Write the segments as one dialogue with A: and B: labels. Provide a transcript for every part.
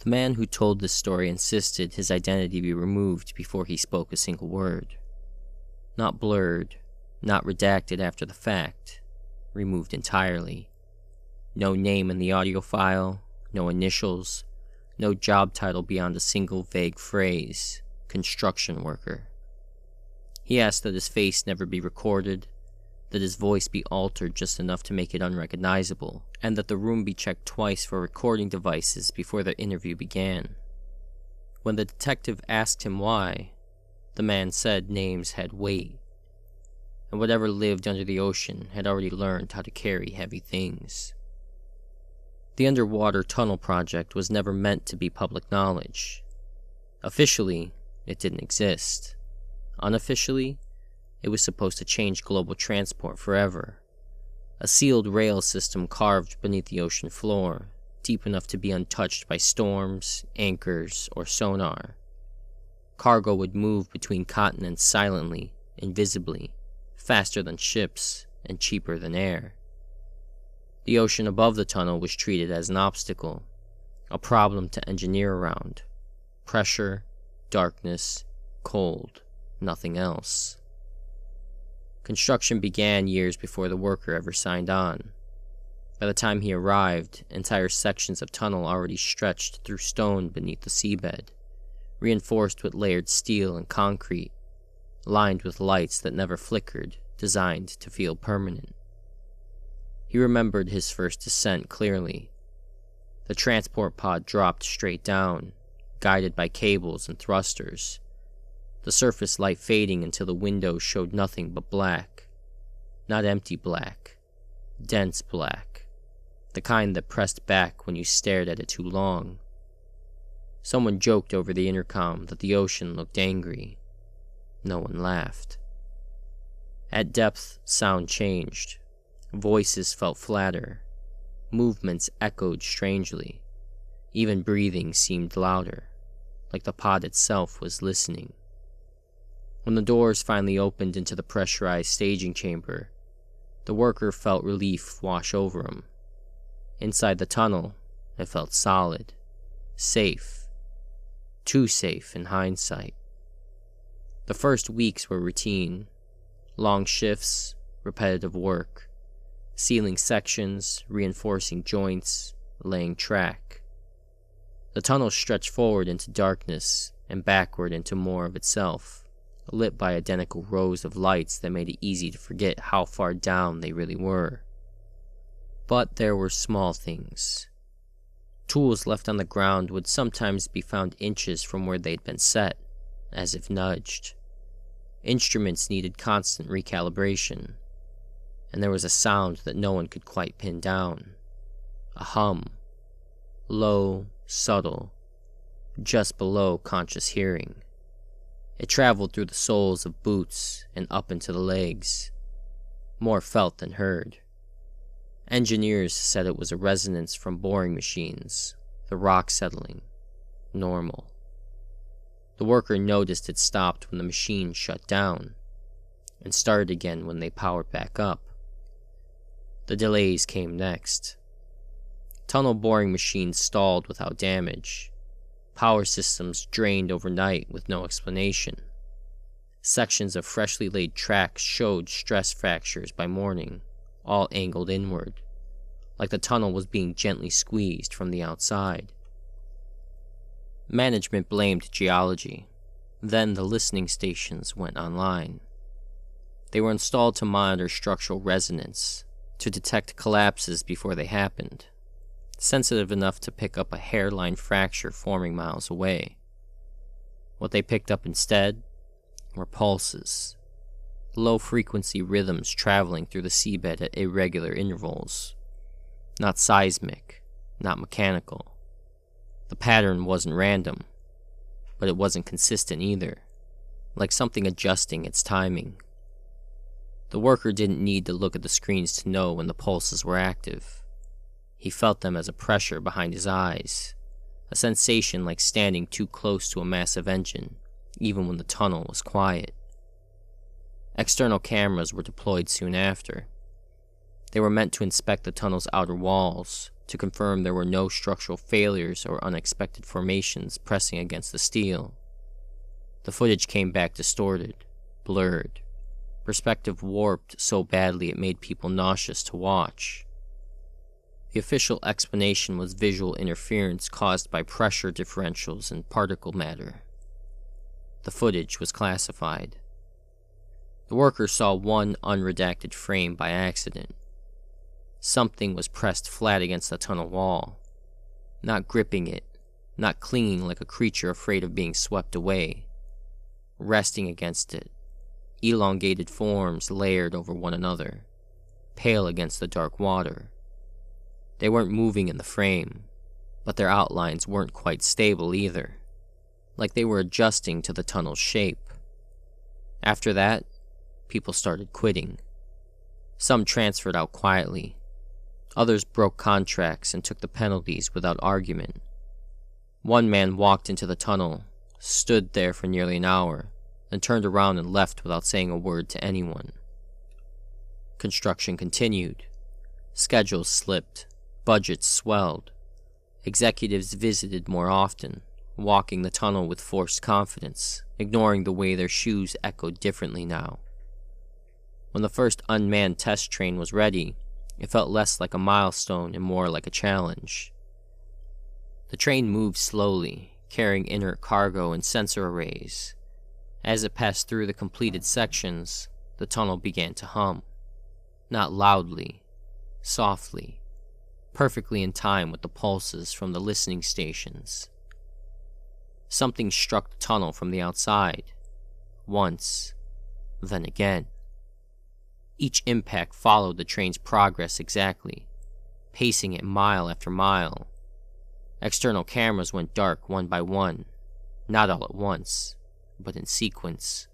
A: The man who told this story insisted his identity be removed before he spoke a single word. Not blurred, not redacted after the fact, removed entirely. No name in the audio file, no initials, no job title beyond a single vague phrase, construction worker. He asked that his face never be recorded, that his voice be altered just enough to make it unrecognizable, and that the room be checked twice for recording devices before the interview began. When the detective asked him why, the man said names had weight, and whatever lived under the ocean had already learned how to carry heavy things. The underwater tunnel project was never meant to be public knowledge. Officially, it didn't exist. Unofficially, it was supposed to change global transport forever. A sealed rail system carved beneath the ocean floor, deep enough to be untouched by storms, anchors, or sonar. Cargo would move between continents silently, invisibly, faster than ships, and cheaper than air. The ocean above the tunnel was treated as an obstacle, a problem to engineer around. Pressure, darkness, cold, nothing else. Construction began years before the worker ever signed on. By the time he arrived, entire sections of tunnel already stretched through stone beneath the seabed, reinforced with layered steel and concrete, lined with lights that never flickered, designed to feel permanent. He remembered his first descent clearly. The transport pod dropped straight down, guided by cables and thrusters, the surface light fading until the windows showed nothing but black. Not empty black, dense black, the kind that pressed back when you stared at it too long. Someone joked over the intercom that the ocean looked angry. No one laughed. At depth, sound changed. Voices felt flatter. Movements echoed strangely. Even breathing seemed louder, like the pod itself was listening. When the doors finally opened into the pressurized staging chamber, the worker felt relief wash over him. Inside the tunnel, it felt solid, safe. Too safe in hindsight. The first weeks were routine. Long shifts, repetitive work, sealing sections, reinforcing joints, laying track. The tunnel stretched forward into darkness and backward into more of itself, lit by identical rows of lights that made it easy to forget how far down they really were. But there were small things. Tools left on the ground would sometimes be found inches from where they'd been set, as if nudged. Instruments needed constant recalibration, and there was a sound that no one could quite pin down. A hum. Low, subtle, just below conscious hearing. It traveled through the soles of boots and up into the legs. More felt than heard. Engineers said it was a resonance from boring machines, the rock settling. Normal. The worker noticed it stopped when the machine shut down, and started again when they powered back up. The delays came next. Tunnel boring machines stalled without damage. Power systems drained overnight with no explanation. Sections of freshly laid tracks showed stress fractures by morning, all angled inward, like the tunnel was being gently squeezed from the outside. Management blamed geology. Then the listening stations went online. They were installed to monitor structural resonance, to detect collapses before they happened, sensitive enough to pick up a hairline fracture forming miles away. What they picked up instead were pulses, low-frequency rhythms traveling through the seabed at irregular intervals. Not seismic, not mechanical. The pattern wasn't random, but it wasn't consistent either, like something adjusting its timing. The worker didn't need to look at the screens to know when the pulses were active. He felt them as a pressure behind his eyes, a sensation like standing too close to a massive engine, even when the tunnel was quiet. External cameras were deployed soon after. They were meant to inspect the tunnel's outer walls, to confirm there were no structural failures or unexpected formations pressing against the steel. The footage came back distorted, blurred, perspective warped so badly it made people nauseous to watch. The official explanation was visual interference caused by pressure differentials in particle matter. The footage was classified. The worker saw one unredacted frame by accident. Something was pressed flat against the tunnel wall, not gripping it, not clinging like a creature afraid of being swept away, resting against it, elongated forms layered over one another, pale against the dark water. They weren't moving in the frame, but their outlines weren't quite stable either, like they were adjusting to the tunnel's shape. After that, people started quitting. Some transferred out quietly. Others broke contracts and took the penalties without argument. One man walked into the tunnel, stood there for nearly an hour, then turned around and left without saying a word to anyone. Construction continued. Schedules slipped. Budgets swelled. Executives visited more often, walking the tunnel with forced confidence, ignoring the way their shoes echoed differently now. When the first unmanned test train was ready, it felt less like a milestone and more like a challenge. The train moved slowly, carrying inert cargo and sensor arrays. As it passed through the completed sections, the tunnel began to hum. Not loudly, softly, perfectly in time with the pulses from the listening stations. Something struck the tunnel from the outside. Once, then again. Each impact followed the train's progress exactly, pacing it mile after mile. External cameras went dark one by one, not all at once, but in sequence,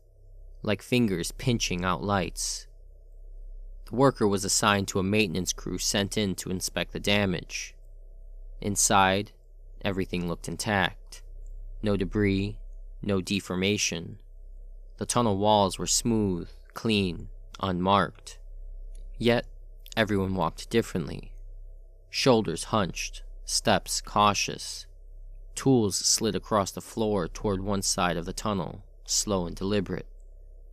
A: like fingers pinching out lights. The worker was assigned to a maintenance crew sent in to inspect the damage. Inside, everything looked intact. No debris, no deformation. The tunnel walls were smooth, clean, unmarked. Yet, everyone walked differently. Shoulders hunched, steps cautious. Tools slid across the floor toward one side of the tunnel, slow and deliberate,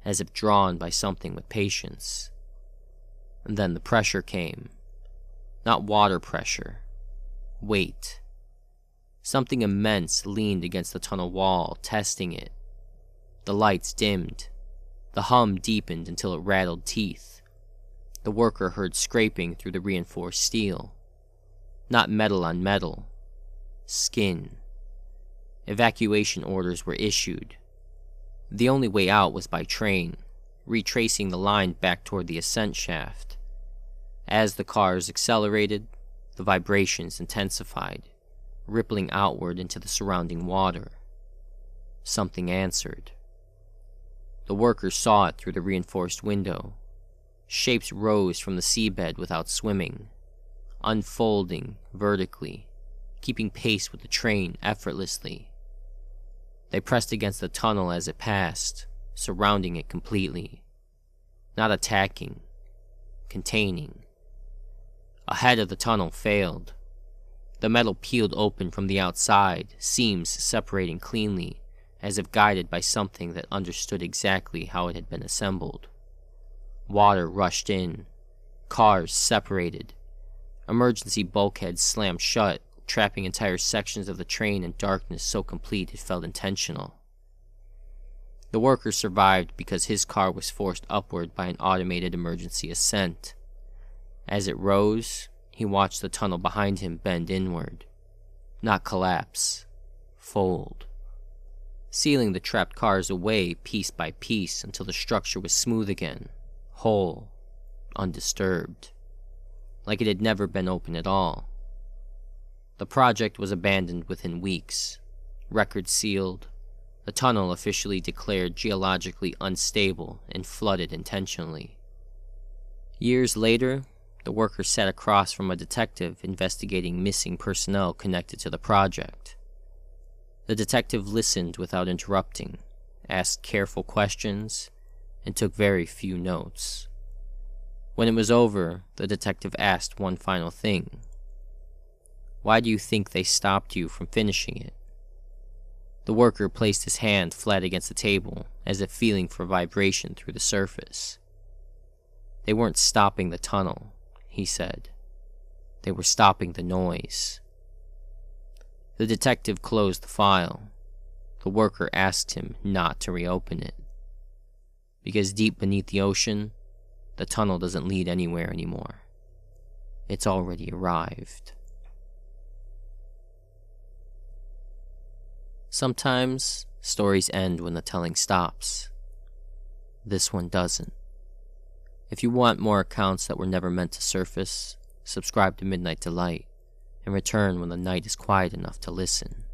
A: as if drawn by something with patience. And then the pressure came. Not water pressure. Weight. Something immense leaned against the tunnel wall, testing it. The lights dimmed. The hum deepened until it rattled teeth. The worker heard scraping through the reinforced steel. Not metal on metal. Skin. Evacuation orders were issued. The only way out was by train, retracing the line back toward the ascent shaft. As the cars accelerated, the vibrations intensified, rippling outward into the surrounding water. Something answered. The workers saw it through the reinforced window. Shapes rose from the seabed without swimming, unfolding vertically, keeping pace with the train effortlessly. They pressed against the tunnel as it passed, surrounding it completely. Not attacking, containing. A head of the tunnel failed. The metal peeled open from the outside, seams separating cleanly, as if guided by something that understood exactly how it had been assembled. Water rushed in. Cars separated. Emergency bulkheads slammed shut, trapping entire sections of the train in darkness so complete it felt intentional. The worker survived because his car was forced upward by an automated emergency ascent. As it rose, he watched the tunnel behind him bend inward. Not collapse. Fold. Sealing the trapped cars away piece by piece until the structure was smooth again, whole, undisturbed, like it had never been open at all. The project was abandoned within weeks, records sealed, the tunnel officially declared geologically unstable and flooded intentionally. Years later, the worker sat across from a detective investigating missing personnel connected to the project. The detective listened without interrupting, asked careful questions, and took very few notes. When it was over, the detective asked one final thing. Why do you think they stopped you from finishing it? The worker placed his hand flat against the table, as if feeling for vibration through the surface. They weren't stopping the tunnel, he said. They were stopping the noise. The detective closed the file. The worker asked him not to reopen it. Because deep beneath the ocean, the tunnel doesn't lead anywhere anymore. It's already arrived. Sometimes, stories end when the telling stops. This one doesn't. If you want more accounts that were never meant to surface, subscribe to Midnight Delight, and return when the night is quiet enough to listen.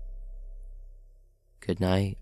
A: Good night.